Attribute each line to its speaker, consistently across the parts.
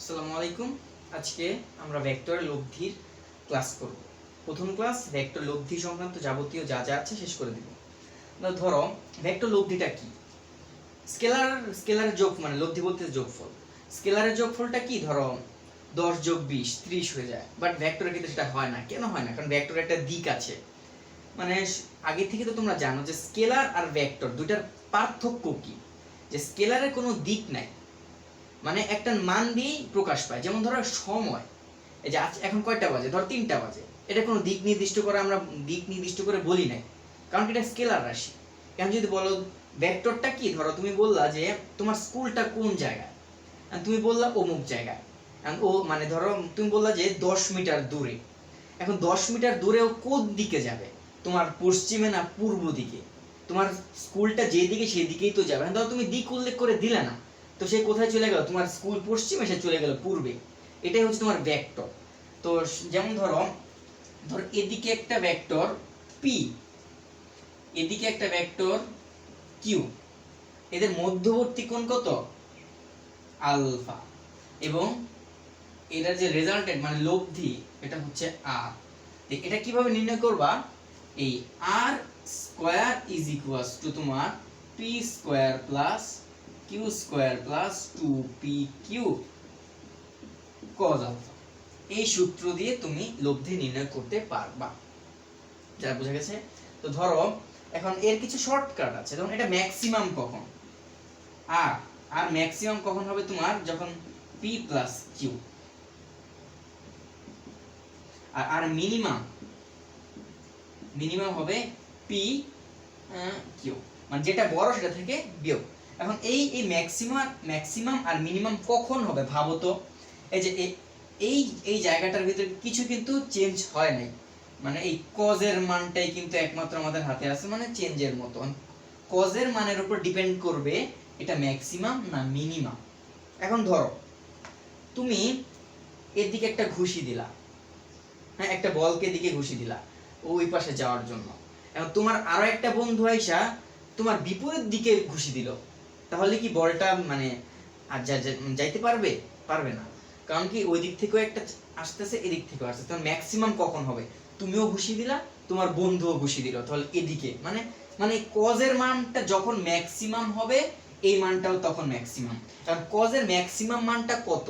Speaker 1: আসসালামু আলাইকুম। আজকে আমরা ভেক্টরের লব্ধির ক্লাস করব। প্রথম ক্লাস ভেক্টর লব্ধি সংক্রান্ত যাবতীয় যা যা আছে শেষ করে দিব। ধরো ভেক্টর লব্ধিটা কি? স্কেলারের যোগ মানে লব্ধি বলতে যোগফল। স্কেলারের যোগফলটা কি? ধরো 10 যোগ 20 30 হয়ে যায়, বাট ভেক্টরের ক্ষেত্রে সেটা হয় না। কেন হয় না? কারণ ভেক্টরের একটা দিক আছে। মানে আগে থেকে তো তোমরা জানো যে স্কেলার আর ভেক্টর দুইটার পার্থক্য কি, যে স্কেলারের কোনো দিক নাই, মানে একটা মান দিয়েই প্রকাশ পায়। যেমন ধরো সময়, এই যে এখন কয়টা বাজে, ধর 3টা বাজে, এটা কোনো দিক নির্দিষ্ট করে আমরা দিক নির্দিষ্ট করে বলি নাই, কারণ এটা স্কেলার রাশি। এখন যদি বলো ভেক্টরটা কি, ধরো তুমি বললা যে তোমার স্কুলটা কোন জায়গায়, তুমি বললা অমুক জায়গায়, ও মানে ধরো তুমি বললা যে 10 মিটার দূরে। এখন 10 মিটার দূরেও কোন দিকে যাবে? তোমার পশ্চিমে না পূর্ব দিকে? তোমার স্কুলটা যেদিকে সেদিকেই তো যাবে। ধরো তুমি দিক উল্লেখ করে দিলে না, তো সে কোথায় চলে গেল? তোমার স্কুল পশ্চিমে, সে চলে গেল পূর্বে। এটাই হচ্ছে তোমার ভেক্টর। তো যেমন ধরো এদিকে একটা ভেক্টর পি, এদিকে একটা ভেক্টর কিউ, এদের মধ্যবর্তী কোণ কত? আলফা। এবং এটার যে রেজাল্টেন্ট মানে লব্ধি, এটা হচ্ছে আর। এটা কিভাবে নির্ণয় করবা? এই r square is equals to তোমার p square plus Q square plus 2pq cos alpha. এই সূত্র দিয়ে তুমি লব্ধি নির্ণয় করতে পারবা। যা বোঝা গেছে? তো ধরো এখন এর কিছু শর্টকাট আছে। যেমন এটা ম্যাক্সিমাম কখন? আর ম্যাক্সিমাম কখন হবে? তোমার যখন p প্লাস কিউ। আর মিনিমাম হবে পি কিউ, মানে যেটা বড় সেটা থেকে বিয়োগ। এখন এই ম্যাক্সিমাম আর মিনিমাম কখন হবে ভাবো তো। এই যে এই জায়গাটার ভিতরে কিছু কিন্তু চেঞ্জ হয় নাই, মানে এই কজের মানটাই কিন্তু একমাত্র আমাদের হাতে আছে, মানে চেঞ্জের মতো। কজের মানের উপর ডিপেন্ড করবে এটা ম্যাক্সিমাম না মিনিমাম। এখন ধরো তুমি এদিকে একটা ঘুষি দিলা, হ্যাঁ, একটা বলকে দিকে ঘুষি দিলা ওই পাশে যাওয়ার জন্য। এখন তোমার আরো একটা বন্ধু আইসা তোমার বিপরীত দিকে ঘুষি দিল, তাহলে কি বলটা মানে আর যাইতে পারবে? পারবে না। কারণ কি ওই দিক থেকেও একটা আসতেছে, এদিক থেকেও আসছে। তখন ম্যাক্সিমাম কখন হবে? তুমিও ঘুষি দিলা, তোমার বন্ধুও ঘুষি দিল, তাহলে এদিকে মানে মানে কজের মানটা যখন ম্যাক্সিমাম হবে, এই মানটাও তখন ম্যাক্সিমাম। কারণ কজের ম্যাক্সিমাম মানটা কত?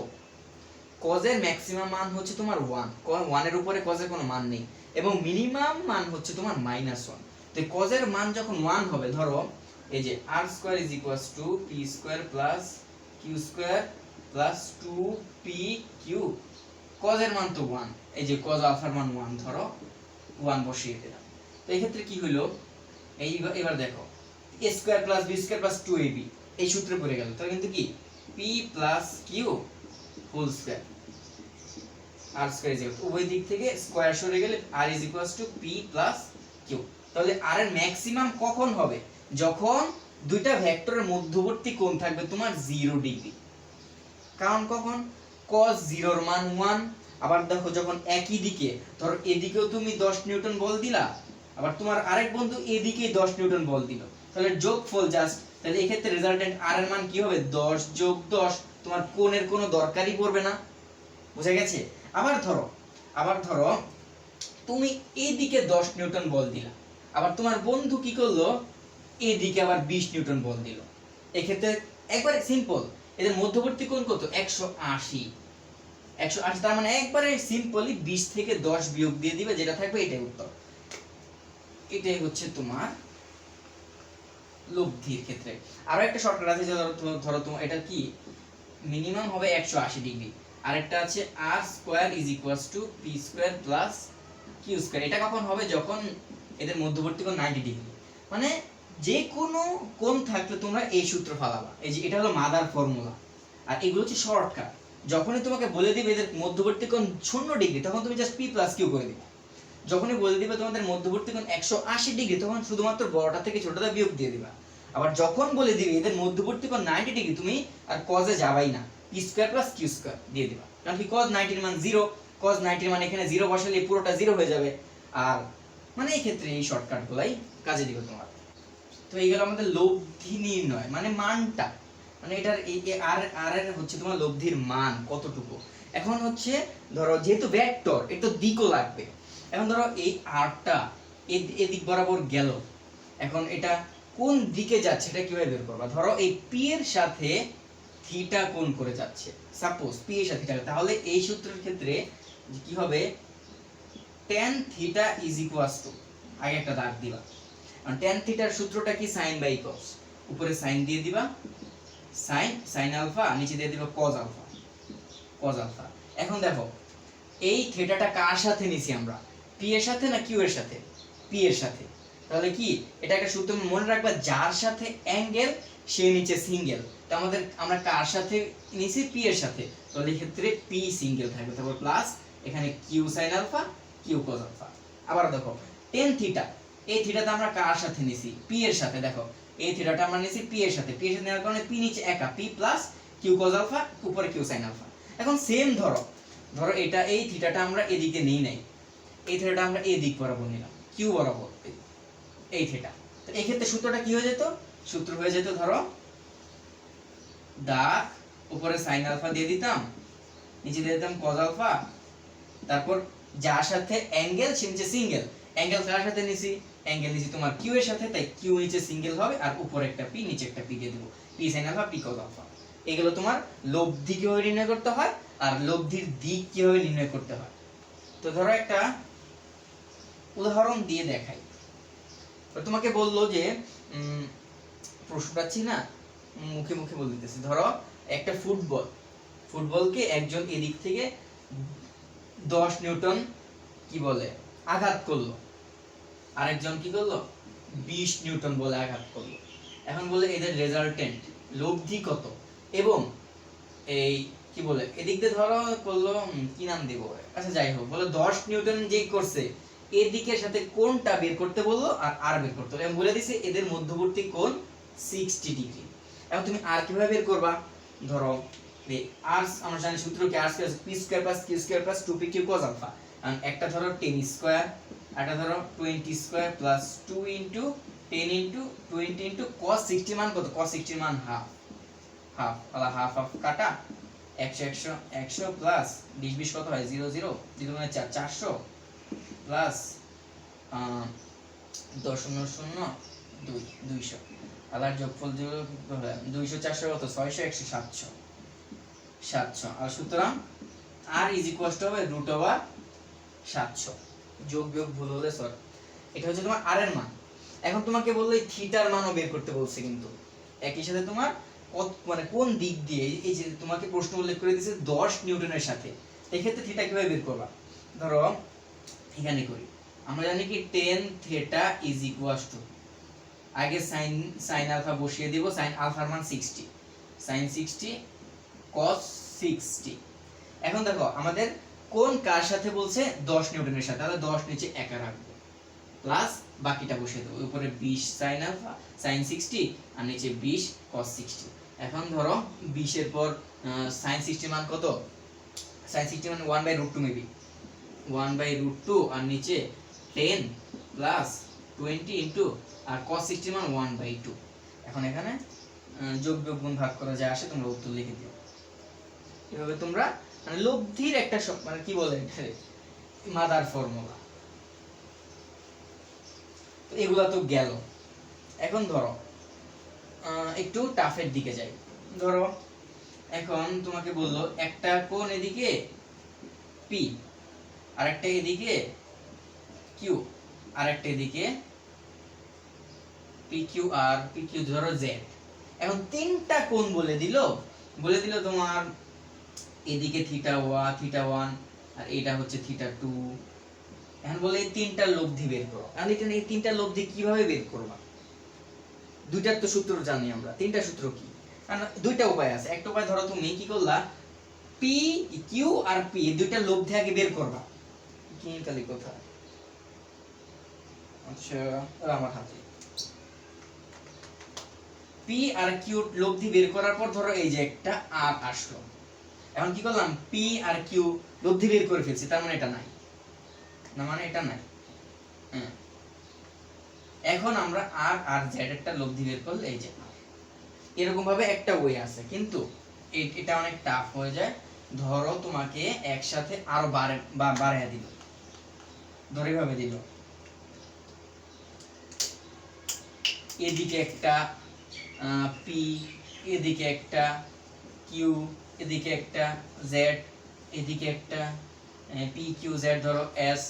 Speaker 1: কজের ম্যাক্সিমাম মান হচ্ছে তোমার 1, 1 এর উপরে কজের কোনো মান নেই, এবং মিনিমাম মান হচ্ছে তোমার -1। তো কজের মান যখন 1 হবে, ধরো এই যে r square is equals to p square plus q square plus 2pq, কজের মান তো 1, এই যে কজ আলফার মান 1, ধরো 1 বসিয়ে দিলাম। তো এই ক্ষেত্রে কি হলো? এবার দেখো a square plus b square plus 2ab এই সূত্রে পড়ে গেল। তাহলে কিন্তু কি p plus q whole square, r square is equal, উভয় দিক থেকে স্কয়ার সরে গেলে r is equals to p plus q। তাহলে r এর ম্যাক্সিমাম কখন হবে? যখন দুইটা ভেক্টরের মধ্যবর্তী কোণ থাকবে তোমার 0 ডিগ্রি। কারণ কখন? cos 0 এর মান 1। আবার দেখো যখন একই দিকে, ধরো এদিকেও তুমি 10 নিউটন বল দিলা, আবার তোমার আরেক বন্ধু এদিকে 10 নিউটন বল দিল, তাহলে যোগফল জাস্ট। তাহলে এই ক্ষেত্রে রেজাল্টেন্ট r এর মান কি হবে? 10 যোগ 10। তোমার কোণের কোনো দরকারই পড়বে না। বুঝা গেছে? আবার ধরো তুমি এইদিকে 10 নিউটন বল দিলা, আবার তোমার বন্ধু কি করলো? এইদিকে আবার 20 নিউটন বল দিল। এই ক্ষেত্রে একবারে সিম্পল, এদের মধ্যবর্তী কোণ কত? 180। তার মানে একবারে সিম্পলি 20 থেকে 10 বিয়োগ দিয়ে দিবে, যেটা থাকবে এটাই উত্তর। এটাই হচ্ছে তোমার লব্ধির ক্ষেত্রে। আরো একটা শর্টকাট আছে, ধরো তোমার এটা কি মিনিমাম হবে 180 ডিগ্রি, আরেকটা আছে r square is equals to p square plus q square. এটা কখন হবে? যখন এদের মধ্যবর্তী কোণ 90 ডিগ্রি। মানে যে কোনো কোণ থাকলে তোমরা এই সূত্র ফলাবা। এই যে এটা হলো মাদার ফর্মুলা, আর এগুলো হচ্ছে শর্টকাট। যখনই তোমাকে বলে দিবে এদের মধ্যবর্তী কোণ 0 ডিগ্রি, তখন তুমি জাস্ট p প্লাস q করে দিবে। যখনই বলে দিবে তোমাদের মধ্যবর্তী কোণ 180 ডিগ্রি, তখন শুধুমাত্র বড়টা থেকে ছোটটা বিয়োগ দিয়ে দিবা। আবার যখন বলে দিবে এদের মধ্যবর্তী কোণ 90 ডিগ্রি, তুমি আর কজে যাবাই না, p square plus q square দিয়ে দিবা। কারণ কি cos 90 এর মান 0, cos 90 এর মান এখানে 0 বসালে পুরোটা 0 হয়ে যাবে। আর মানে এই ক্ষেত্রে এই শর্টকাটগুলাই কাজে দিবে তোমার। তো এই গেল আমাদের লব্ধি নির্ণয়, মানে মানটা মানে এটার এই আর এর হচ্ছে তোমার লব্ধির মান কতটুকু। এখন হচ্ছে ধরো যেহেতু ভেক্টর এটা তো দিকও লাগবে। এখন ধরো এই আরটা এদিক বরাবর গেল, এখন এটা কোন দিকে যাচ্ছে এটা কিভাবে বের করবা? ধরো এই পি এর সাথে থিটা কোণ করে যাচ্ছে, সাপোজ পি এর সাথে থিটা, তাহলে এই সূত্রের ক্ষেত্রে কি হবে, tan theta is equals two, আগে একটা দাগ দিবা, আর tan থিটার সূত্রটা কি sin বাই cos, উপরে sin দিয়ে দিবা, sin আলফা, নিচে দিয়ে দিবা cos আলফা। এখন দেখো এই থিটাটা কার সাথে নিছি আমরা, পি এর সাথে না কিউ এর সাথে? পি এর সাথে। তাহলে কি এটা একটা সূত্র মনে রাখবা, যার সাথে অ্যাঙ্গেল সে নিচে সিঙ্গেল। তো আমরা কার সাথে নিছি, পি এর সাথে, তাহলে এই ক্ষেত্রে পি সিঙ্গেল থাকবে, তারপর প্লাস এখানে q sin alpha q cos alpha. আবার দেখো tan থিটা, এই থিটাটা আমরা কার সাথে নিছি, পি এর সাথে। দেখো এই থিটাটা আমরা নিছি পি এর সাথে, পি এর সাথে নেওয়ার কারণে পি নিচে একা, p plus q cos alpha, উপরে কিউ sin আলফা। এখন সেম ধরো এটা এই থিটাটা আমরা এদিকে নেই নাই, এই থিটাটা আমরা এই দিক বরাবর নিলাম, কিউ বরাবর এই থিটা। তো এই ক্ষেত্রে সূত্রটা কি হয়ে যেত, সূত্র হয়ে যেত ধরো দা উপরে sin আলফা দিয়ে দিতাম, নিচে দিয়ে দিতাম cos আলফা, তারপর যার সাথে অ্যাঙ্গেল সে নিচে সিঙ্গেল, অ্যাঙ্গেল কার সাথে নিছি, অ্যাঙ্গেল নিচে তোমার কিউ এর সাথে, তাই কিউ নিচে সিঙ্গেল হবে, আর উপরে একটা পি নিচে একটা পি দিয়ে দেব, P sin alpha P cos alpha. এগুলো তোমার লব্ধি কিভাবে নির্ণয় করতে হয় আর লব্ধির দিক কিভাবে নির্ণয় করতে হয়। তো ধরো একটা উদাহরণ দিয়ে দেখাই। তোমাকে বললো যে প্রশ্নটা ছি না, মুখে মুখে বলে দিতেছি। ধরো একটা ফুটবলকে একজন এদিক থেকে 10 নিউটন কি বলে আঘাত করলো, আরেকজন কি করলো 20 নিউটন বলে আঘাত করলো। এখন বলে এদের রেজাল্টেন্ট লব্ধি কত, এবং এই কি বলে এদিক দিয়ে ধরো করলো কি নাম দিব, আচ্ছা যাই হোক, বলে 10 নিউটন যে করছে এর দিকের সাথে কোনটা বের করতে বললো, আর বের করতে বললো। আমি বলে দিছি এদের মধ্যবর্তী কোণ 60 ডিগ্রি। এখন তুমি আর কিভাবে বের করবা, ধরো আর আমরা জানি সূত্র কি, R square P square plus Q square plus 2p Q cos alpha. আর একটা ধরো 10 স্কয়ার, একটা ধরো 20 square plus 2 into 10 into 20 into cos 60 মান কত, cos 60 মান হাফ, হাফ কাটা 100 প্লাস 20 কত হয় 0 0 0 মানে 400 প্লাস 0.02 200, আলার যোগফল 200 400 কত 600 100 700। আর সুতরাং r ইজ ইকুয়ালস টু হবে √700, যোগ বিয়োগ ভুল হলে সরি, এটা হচ্ছে তোমার r এর মান। এখন তোমাকে বললো এই থিটার মানও বের করতে বলছে, কিন্তু একই সাথে তোমার মানে কোন দিক দিয়ে, এই যে তোমাকে প্রশ্ন উল্লেখ করে দিয়েছে 10 নিউটনের সাথে, এই ক্ষেত্রে থিটা কিভাবে বের করবা। ধরো এখানে করি, আমরা জানি কি tan theta is equals two, আগে sin আলফা বসিয়ে দেব, sin আলফার মান 60, sin 60 cos 60। এখন দেখো আমাদের কোন কার সাথে বলছে 10 নিউটনের সাথে, তাহলে 10 নিচে একা রাখবো, প্লাস বাকিটা বসিয়ে দেবো, উপরে 20 sin আলফা sin 60 আর নিচে 20 cos 60। এখন ধরো 20 এর পর sin 60 মান কত, sin 60 মানে 1/√2 মেবি 1/√2, আর নিচে 10 প্লাস 20 ইনটু আর cos 60 মান 1/2। এখন এখানে যোগ বিয়োগ গুণ ভাগ করা যা আসে তোমরা উত্তর লিখে দিও। এভাবে তোমরা মানে লব্ধির একটা মানে কি বলে মাদার ফর্মুলা। তো এগুলা তো গেল। এখন ধরো একটু টাফের দিকে যাই। ধরো এখন তোমাকে বললো একটা কোণ এদিকে পি, আরেকটা এদিকে কিউ, আরেকটা এদিকে P Q R P Q ধরো জেড। এখন তিনটা কোণ বলে দিল তোমার এদিকে θ1 আর এটা হচ্ছে θ2। এখন বলে এই তিনটা লব্ধি বের করো। এখন এই তিনটা লব্ধি কিভাবে বের করবা, দুইটার তো সূত্র জানি আমরা, তিনটা সূত্র কি, কারণ দুইটা উপায় আছে। একটা উপায় ধরো তুমি কি করলা, পি কিউ আর পি দুইটা লব্ধি আগে বের করবা, কি কালি কথা, আচ্ছা আমার হাতে পি আর কিউ লব্ধি বের করার পর ধরো এই যে একটা আর আসলো। এখন কি করলাম, পি আর কিউ লব্ধি বের করে ফেলছি, তার মানে এটা নাই, না মানে এটা নাই। এখন আমরা আর জেড একটা লব্ধি বের করলে এই যে এরকম ভাবে একটা ওয়ে আছে, কিন্তু এটা অনেক টাফ হয়ে যায়। ধরো তোমাকে একসাথে আরো বাড়াইয়া দিল, ধরে ভাবে দিল এদিকে একটা পি, এদিকে একটা কিউ, এদিকে একটা জেড, এদিকে একটা পি কিউ জেড, ধরো এস।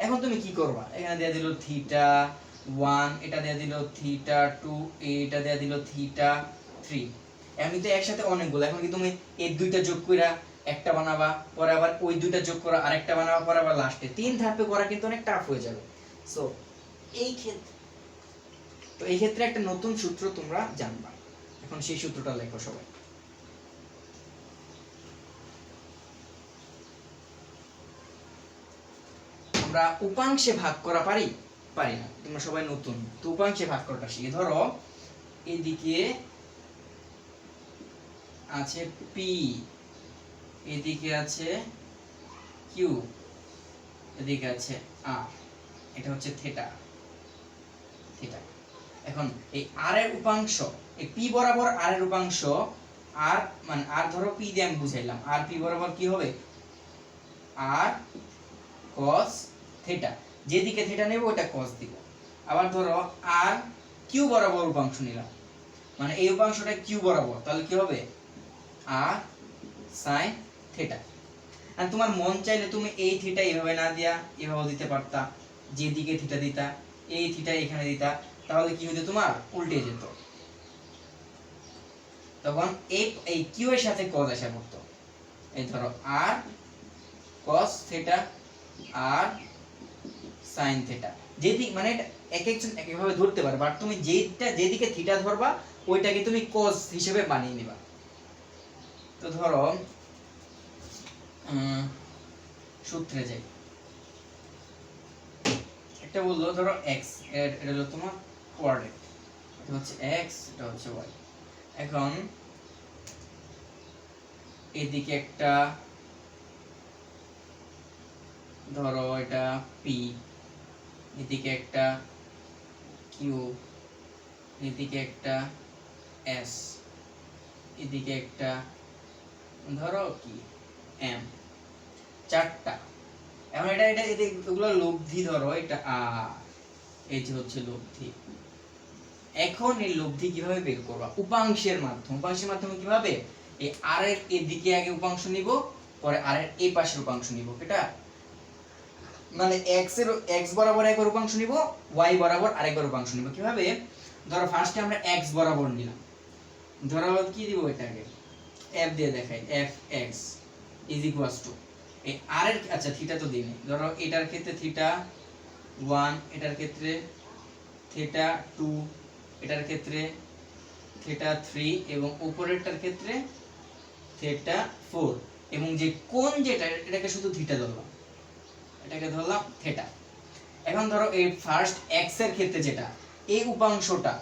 Speaker 1: এখন তুমি কি করবা, এখানে দেয়া দিল থিটা 1, এটা দেয়া দিল থিটা 2, এটা দেয়া দিল থিটা 3। এখন কিন্তু একসাথে অনেকগুলো, এখন কি তুমি এই দুইটা যোগ কইরা একটা বানাবা, পরে আবার ওই দুইটা যোগ করা আরেকটা বানাবা, পরে আবার লাস্টে তিন ধাপে করা কিন্তু অনেক টাফ হয়ে যাবে। সো এই ক্ষেত্রে একটা নতুন সূত্র তোমরা জানবা। এখন সেই সূত্রটা লেখো সবাই। আমরা উপাংশে ভাগ করা পারি না, তোমরা সবাই নতুন তো উপাংশে ভাগ করাটা শিখে। ধরো এদিকে আছে পি, এদিকে আছে কিউ, এদিকে আছে আর, এটা হচ্ছে থিটা। এখন এই আর এর উপাংশ, এই পি বরাবর আর এর উপাংশ, আর মানে আর ধরো পি দিয়ে আমি বুঝাইলাম, আর পি বরাবর কি হবে আর cos থিটা, যেদিকে থিটা নেব ওটা cos দিব। আবার ধরো আর কিউ বরাবর উপাংশ নিলাম, মানে এই উপাংশটা কিউ বরাবর, তাহলে কি হবে আর sin থিটা। আর তোমার মন চাইলে তুমি এই থিটা এইভাবে না দিয়া এভাবে দিতে পারতা, যেদিকে থিটা দিতা এই থিটা এখানে দিতা, তাহলে কি হতো তোমার উল্টে যেত। তখন এই কিউ এর সাথে cos আসা পড়তো, এই ধরো আর cos থিটা আর sin থিটা, যেদিকে মানে এক একজন এক একভাবে ধরতে পারে, বাট তুমি যেদিকে থিটা ধরবা ওইটাকে তুমি cos হিসেবে বানিয়ে নিবা। তো ধরো সূত্রে যাই, একটা বললো ধরো x, এটা হলো তোমার কোঅর্ডিনেট, এটা হচ্ছে x, এটা হচ্ছে y। এখন এদিকে একটা ধরো এটা p, এদিকে একটা q, এদিকে একটা s, এদিকে একটা ধরো কি m, চারটা। এখন এটা এগুলো লব্ধি, ধরো এটা এই যে হচ্ছে লব্ধি। এখন এই লব্ধি কিভাবে বের করবা, উপাংশের মাধ্যমে কিভাবে, এই আর এর এদিকে আগে উপাংশ নিব, পরে আর এর এই পাশের উপাংশ নিব, এটা মানে x বরাবর একবার উপাংশ নিব, y বরাবর আরেকবার উপাংশ নিব। কিভাবে, ধরো ফার্স্টে আমরা x বরাবর নিলাম, ধরো কি দিব এটাকে f দিয়ে দেখাই, fx ইজ ইকুয়ালস টু এই আর এর, আচ্ছা থিটা তো দিই, ধরো এটার ক্ষেত্রে থিটা 1, এটার ক্ষেত্রে থিটা 2, এটার ক্ষেত্রে থিটা 3 এবং উপরেরটার ক্ষেত্রে থিটা 4, এবং যে কোণ যেটা এটাকে শুধু থিটা ধরলাম, এটাকে ধরলাম থিটা। এখন ধরো এই ফার্স্ট x এর ক্ষেত্রে যেটা এই উপাংশটা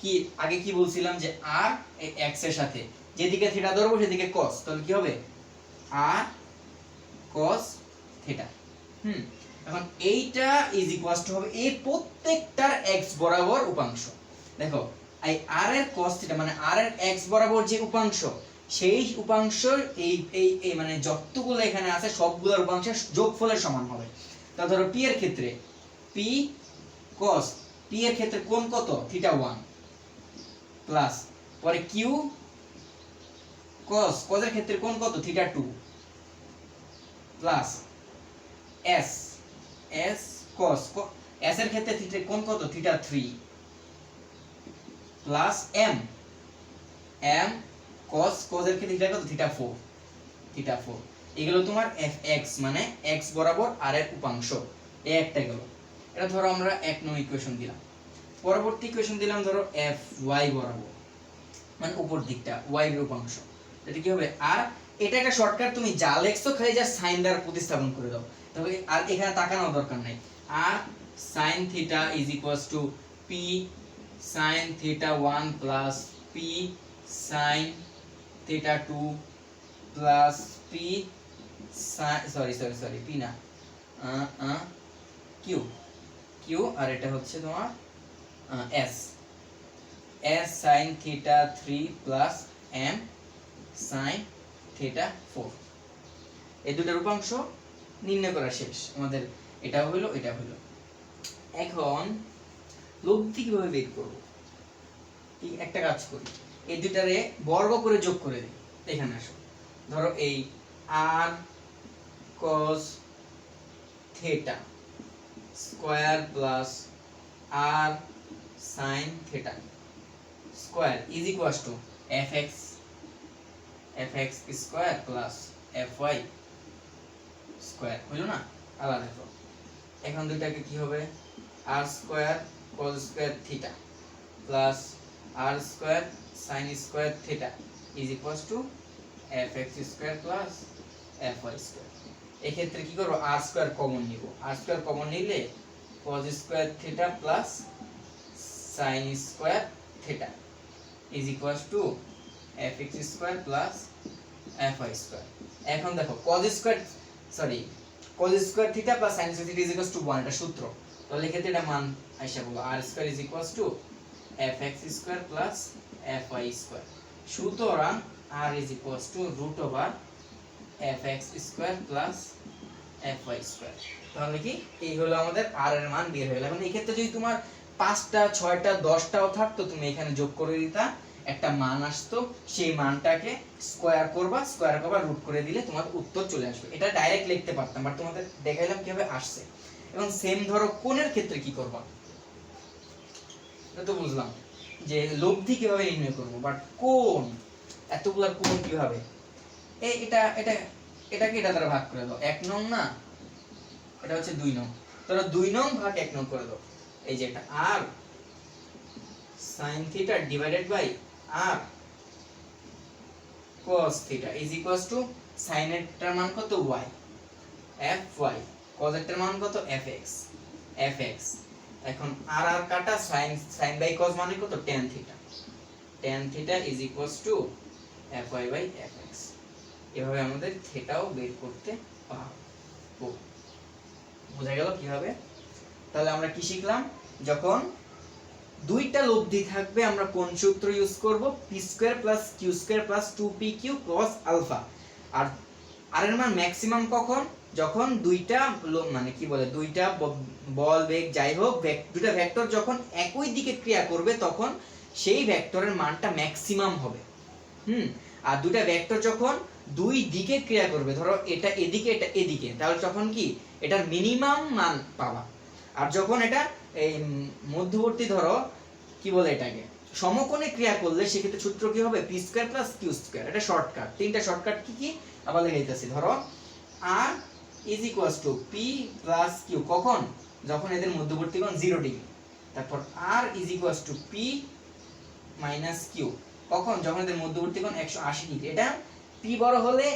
Speaker 1: কি আগে কি বলছিলাম যে r এই x এর সাথে যেদিকে থিটা ধরবো সেদিকে cos, তাহলে কি হবে r cos থিটা। এখন এইটা ইজ ইকুয়ালস টু হবে এই প্রত্যেকটার x বরাবর উপাংশ। দেখো এই r এর cos থিটা মানে r এর x বরাবর যে উপাংশ, সেই উপাংশ এই মানে যতগুলো এখানে আছে সবগুলোর উপাংশের যোগফলের সমান হবে। তাহলে ধরো p এর ক্ষেত্রে p cos, p এর ক্ষেত্রে কোণ কত থিটা 1 প্লাস, পরে q cos, cos এর ক্ষেত্রে কোণ কত theta 2 plus s, s cos, s এর ক্ষেত্রে থিটা কোণ কত theta 3 plus m, m cos, cos এর ক্ষেত্রে থিটা কত থিটা 4, এগুলো তোমার fx মানে x বরাবর আর এর উপাংশ, এই একটা গেল। এটা ধরো আমরা 1 নং ইকুয়েশন দিলাম। পরবর্তী ইকুয়েশন দিলাম ধরো fy বরাবর মানে উপর দিকটা y এর উপাংশ, এটা কি হবে আর এটা একটা শর্টকাট, তুমি যা লেখছো খালি যা সাইন দ্বারা প্রতিস্থাপন করে দাও, তবে আর এখানে তাকানোর দরকার নাই। আর sin theta is equals to p sin theta 1 plus p sin theta 2 plus p sorry p না q, আর এটা হচ্ছে তোমার s, s sin theta 3 plus m sin theta 4। এই দুটোর উপাংশ নির্ণয় করা শেষ আমাদের। এটা হলো এটা হলো। এখন লব্ধি কিভাবে বের করব? ঠিক একটা কাজ করি, এই দুটারে বর্গ করে যোগ করে দিই। এখানে আসো, ধরো এই r cos theta square plus r sin theta square is equals to fx square plus fy square. হলো না? আবার দেখো, এখন দুইটাকে কি হবে, r square cos square theta plus r square sin square theta is equals to fx square plus fy square. এই ক্ষেত্রে কি করব, r স্কয়ার কমন নিব। r স্কয়ার কমন নিলে cos square theta plus sin square theta is equals to fx square plus fy square. এখন দেখো cos square theta plus sin square theta is equals two 1, এটা সূত্র। তাহলে এক্ষেত্রে এটা মান আইসা বলো r square is equals to fx square plus fy square. সুতরাং r is equals to root over fx square plus fy square. তাহলে কি এই হলো আমাদের r এর মান বের হয়ে গেল। এখন এই ক্ষেত্রে যদি তোমার 5টা 6টা 10টাও থাকতো, তুমি এখানে যোগ করে দিতা, একটা মান আসতো, সেই মানটাকে স্কয়ার করবা রুট করে দিলে তোমার উত্তর চলে আসবে। এটা ডাইরেক্ট লিখতে পারতাম, বাট তোমাদের দেখাইলাম কিভাবে আসছে। এবং সেম ধরো কোণের ক্ষেত্রে কি করবা, এটা তো বুঝলাম যে লব্ধি কিভাবে নির্ণয় করব, বাট কোণ, এতগুলা কোণ কিভাবে, এটাকে এটা দ্বারা ভাগ করে দাও। 1 নং না, এটা হচ্ছে 2 নং, তাহলে 2 নং ভাগ 1 নং করে দাও। এই যে এটা r sin theta divided by r cos theta is equals to sin এর মান কত y, fy, cos এর মান কত fx। এখন r r কাটা sin বাই cos মানে কত tan theta is equals to fy by fx। এভাবে আমাদের থিটাও বের করতে পারবো। বোঝা গেল কিভাবে? তাহলে আমরা কি শিখলাম, যখন দুইটা লব্ধি থাকবে আমরা কোন সূত্র ইউজ করব, p square plus q square plus 2pq cos alpha. আর r এর মান ম্যাক্সিমাম কখন, যখন দুইটা মানে কি বলে, দুইটা বল বেগ যাই হোক, দুইটা ভেক্টর যখন একই দিকে ক্রিয়া করবে তখন সেই ভেক্টরের মানটা ম্যাক্সিমাম হবে। আর দুইটা ভেক্টর যখন দুই দিকে ক্রিয়া করবে, ধরো এটা এদিকে এটা এদিকে, তাহলে তখন কি এটার মিনিমাম মান পাবা। আর যখন এটা এই মধ্যবর্তী, ধরো কি বলে এটাকে সমকোণে ক্রিয়া করলে সেক্ষেত্রে সূত্র কি হবে, p square plus q square. এটা শর্টকাট, তিনটা শর্টকাট কি কি আবার লিখে দিতেছি। ধরো r is equals to p plus q, কখন, যখন এদের মধ্যবর্তী কোণ 0 ডিগ্রি। তারপর r is equals to p minus q, কখন, যখন এদের মধ্যবর্তী কোণ 180 ডিগ্রি। এটা p বড় হলে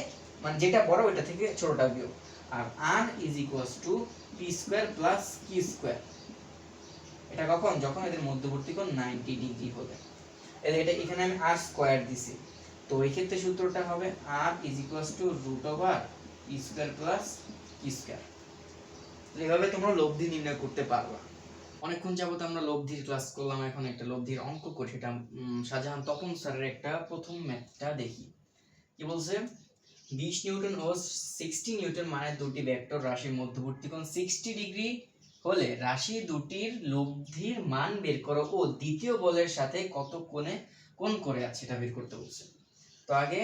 Speaker 1: মানে যেটা বড় ওটা থেকে ছোটটা বিয়োগ। আর r is equals to p square plus q square, এটা কখন, যখন এদের মধ্যবর্তী কোণ 90 ডিগ্রি হবে। এটা এখানে আমি r স্কয়ার দিছি, তো এই ক্ষেত্রে সূত্রটা হবে r is equals to root over p square plus q square. এইভাবে তোমরা লব্ধি নির্ণয় করতে পারবা। অনেকক্ষণ যাবত আমরা লব্ধির ক্লাস করলাম, এখন একটা লব্ধির অঙ্ক করি। সেটা শাহজাহান তপন স্যারের একটা প্রথম ম্যাথটা দেখি। কি বলছে, 20 নিউটন ও 60 নিউটন মানে দুটি ভেক্টর রাশির মধ্যবর্তী কোণ 60 ডিগ্রি হলে রাশি দুটির লব্ধির মান বের করো ও দ্বিতীয় বলের সাথে কত কোণ করে আছে এটা বের করতে বলছে। তো আগে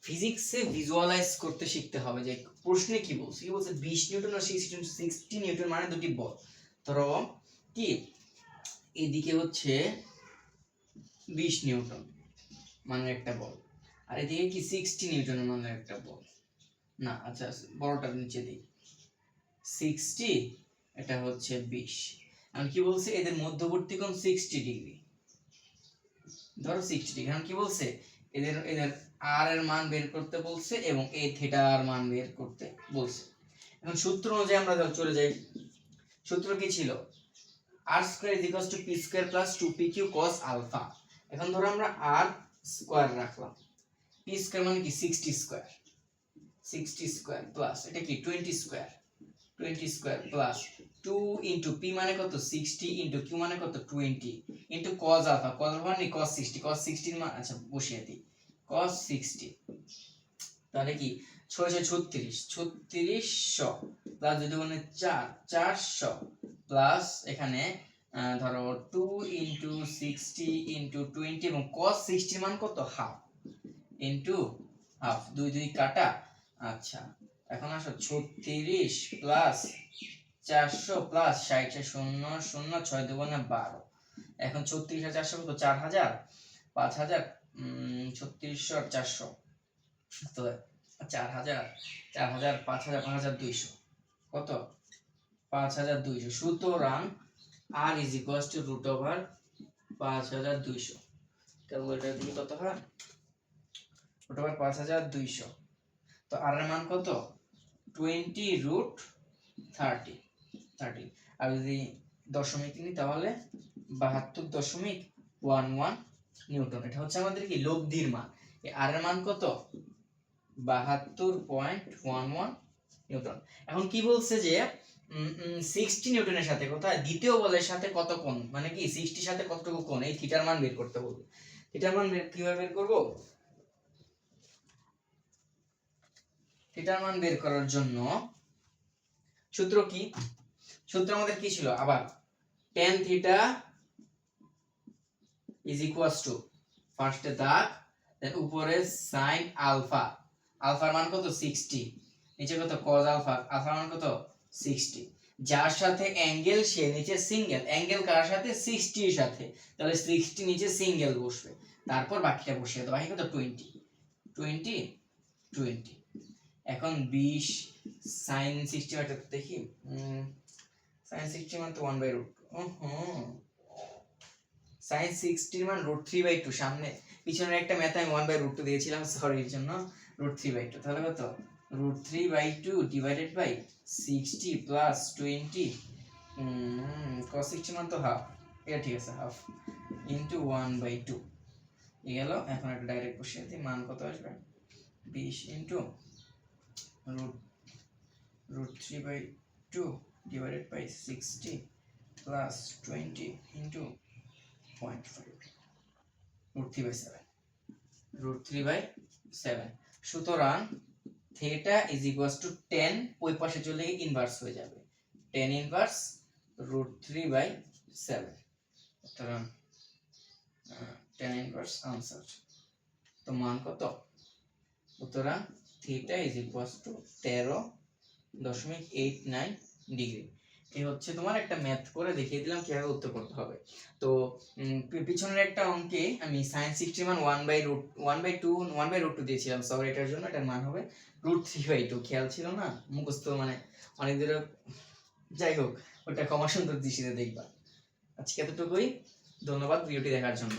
Speaker 1: ফিজিক্সে ভিজুয়ালাইজ করতে শিখতে হবে যে প্রশ্নে কি বলছে। 20 নিউটন ও 60 নিউটন মানে দুটি বল। ধরো কি এদিকে হচ্ছে 20 নিউটন মানে একটা বল, আর এদিকে কি 60 নিউটন মানে একটা বল। না আচ্ছা, বড়টা নিচে দিই, 60, এটা হচ্ছে 20। আমি কি বলছি, এদের মধ্যবর্তী কোণ 60 ডিগ্রি, ধরো 60 ডিগ্রি। এখন কি বলছে, এদের r এর মান বের করতে বলছে এবং এই থিটা এর মান বের করতে বলছে। এখন সূত্র অনুযায়ী আমরা চলে যাই। সূত্র কি ছিল, r square is equals to p square plus 2pq cos alpha. এখন ধরো আমরা r স্কয়ার রাখলাম, p স্কয়ার মানে কি 60 স্কয়ার প্লাস এটা কি 20 square 20 square plus 2 into p মানে কত 60 ইনটু q মানে কত 20 ইনটু cos আলফা মানে cos 60 এর মান আচ্ছা বসিয়ে দিই cos 60 তাহলে কি 3600 প্লাস যদি মানে 400 প্লাস এখানে ধরো 2 ইনটু 60 ইনটু 20 এবং cos 60 এর মান কত হাফ ইনটু হাফ 2 2 কাটা আচ্ছা এখন আসো 36 প্লাস 400 প্লাস 60 0 0 6 দুগুণে 12 এখন 36 আর 400 কত 4000 5000 3600 আর 400 তো 4000 4000 5000 5200 কত 5200 সুতরাং r is equals to root over 5200 calculator দিলে কত হয় root over 5200 তো r এর মান কত 20 root 30 আর যদি দশমিক নিই তাহলে 72.11 নিউটন এটা হচ্ছে আমাদের কি লব্ধির মান এই r এর মান কত 72.11 নিউটন এখন কি বলছে যে 60 নিউটনের সাথে কোথায় দ্বিতীয় বলের সাথে কত কোণ মানে কি 60 সাথে কতটুকু কোণ এই থিটার মান বের করতে বলবে থিটার মান কিভাবে বের করব থিটার মান বের করার জন্য সূত্র কি সূত্র আমাদের কি ছিল আবার tan theta is equals two ফার্স্টে দাগ দেন উপরে sin আলফা আলফার মান কত 60 নিচে কত cos আলফা আলফার মান কত 60 যার সাথে অ্যাঙ্গেল সে নিচে সিঙ্গেল অ্যাঙ্গেল কার সাথে 60 এর সাথে তাহলে 60 নিচে সিঙ্গেল বসবে তারপর বাকিটা বসিয়ে দাও বাকি কত 20 এখন 20 sin 60 বাটা দেখি sin 60 মান তো 1/√2 sin 60 মান √3/2 সামনে পিছনের একটা ম্যাথ আমি 1/√2 দিয়েছিলাম সরি এর জন্য √3/2 তাহলে কত √3/2 ডিভাইডেড বাই 60 প্লাস 20 cos 60 মান তো হাফ এটা ঠিক আছে হাফ ইনটু 1/2 এই গেল এখন একটা ডাইরেক্ট বসিয়ে দিই মান কত আসবে 20 into √3/2 divided by 60 plus 20 into 0.5 √3/7 সুতরাং theta is equals to 10 ওই পাশে চলে গিয়ে ইনভার্স হয়ে যাবে 10 ইনভার্স √3/7 সুতরাং 10 ইনভার্স आंसर তো মান কত সুতরাং theta is equals to 13.89 degree এই হচ্ছে তোমার একটা ম্যাথ করে দেখিয়ে দিলাম কিভাবে উত্তর করতে হবে তো পিছনের একটা অঙ্কে আমি sin 60 মান 1/2 দিয়েছিলাম সরি এটার জন্য এটার মান হবে √3/2 খেয়াল ছিল না মুখস্থ মানে অনেক দূরে যাই হোক ওটা কমা সুন্দর দৃষ্টিতে দেখবা আজকে এতটুকুই ধন্যবাদ ভিডিওটি দেখার জন্য